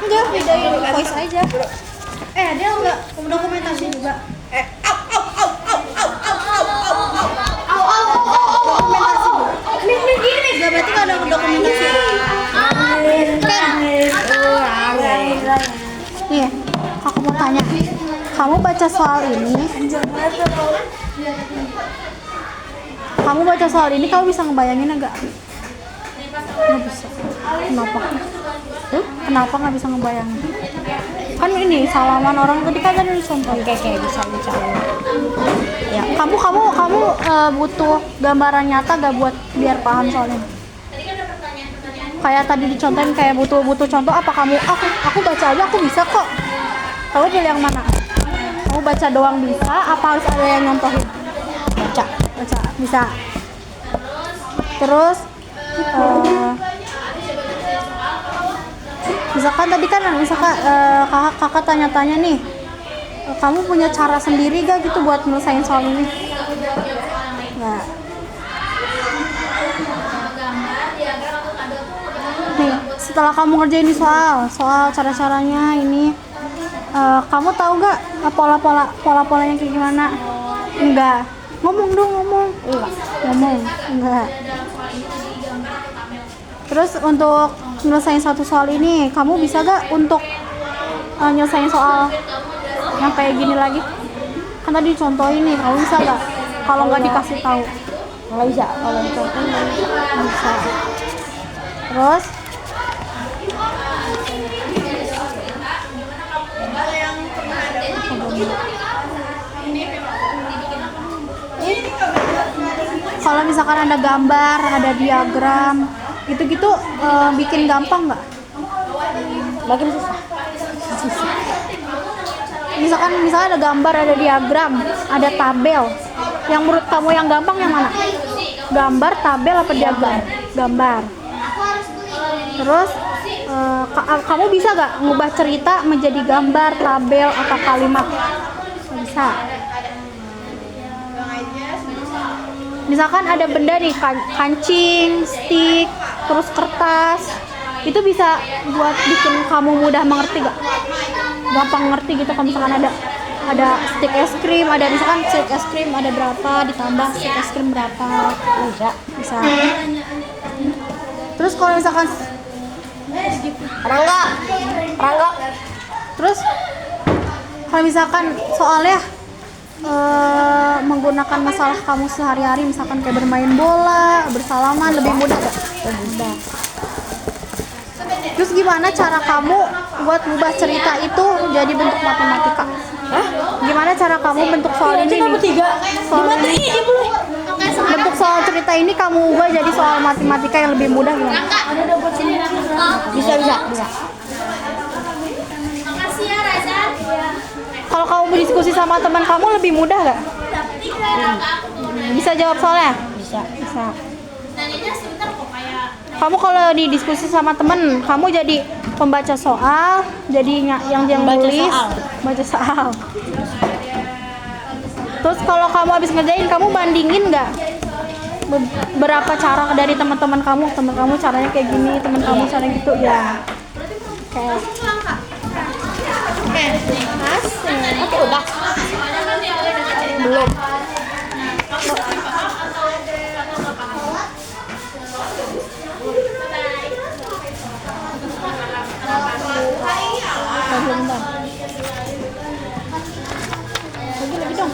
Enggak, videoin voice aja. Dia enggak dokumentasi juga. Dokumentasi. Min gini. Enggak, berarti enggak ada dokumentasi. Nih, aku mau tanya. Kamu baca soal ini? Kamu bisa ngebayangin enggak? Nggak bisa. Kenapa? Kenapa nggak bisa ngebayangin? Kan ini salaman orang tadi kan tadi contoh. Kayak bisa. Ya, kamu butuh gambaran nyata gak buat biar paham soalnya? Kayak tadi dicontohin kayak butuh contoh apa kamu? Aku baca aja aku bisa kok. Kamu pilih yang mana? Kamu baca doang bisa? Apa harus ada yang nyontohin? Baca bisa. Terus misalkan tadi kan kakak tanya-tanya nih, kamu punya cara sendiri gak gitu buat nyelesain soal ini? Nggak. Nih, setelah kamu ngerjain di soal cara-caranya ini, kamu tahu gak pola-polanya kayak gimana? Enggak. Ngomong. Enggak. Terus untuk nyelesain satu soal ini, kamu bisa gak untuk nyelesain soal yang kayak gini lagi? Kan tadi contohin nih, kamu bisa gak? Kalau nggak dikasih tahu? Nggak bisa. Kalau contohin bisa. Terus kalau misalkan ada gambar, ada diagram, gitu-gitu bikin gampang nggak? Makin susah. Misalkan ada gambar, ada diagram, ada tabel. Yang menurut kamu yang gampang yang mana? Gambar, tabel, apa diagram? Gambar. Terus kamu bisa nggak ngubah cerita menjadi gambar, tabel, atau kalimat? Bisa. Misalkan ada benda nih, kancing, stick, terus kertas, itu bisa buat bikin kamu mudah mengerti gak? Gampang ngerti gitu. Kalau misalkan ada stick es krim, ada misalkan stick es krim ada berapa, ditambah stick es krim berapa, bisa. Terus kalau misalkan Rangga, terus kalau misalkan soalnya menggunakan masalah kamu sehari-hari, misalkan kayak bermain bola, bersalaman, lebih mudah gak? Mudah. Terus gimana cara kamu buat ubah cerita itu jadi bentuk matematika? Gimana cara kamu bentuk soal ini nih? Bentuk soal cerita ini kamu ubah jadi soal matematika yang lebih mudah gimana? Bisa. Kalau kamu berdiskusi sama teman kamu lebih mudah gak? Bisa jawab soalnya? Bisa. Kamu kalau didiskusi sama temen, kamu jadi pembaca soal, jadi yang nulis, baca soal. Terus kalau kamu habis ngerjain, kamu bandingin nggak berapa cara dari teman kamu caranya kayak gini, teman kamu caranya gitu ya. Oke, udah. Belum. Belum, Bang. Lagi dong.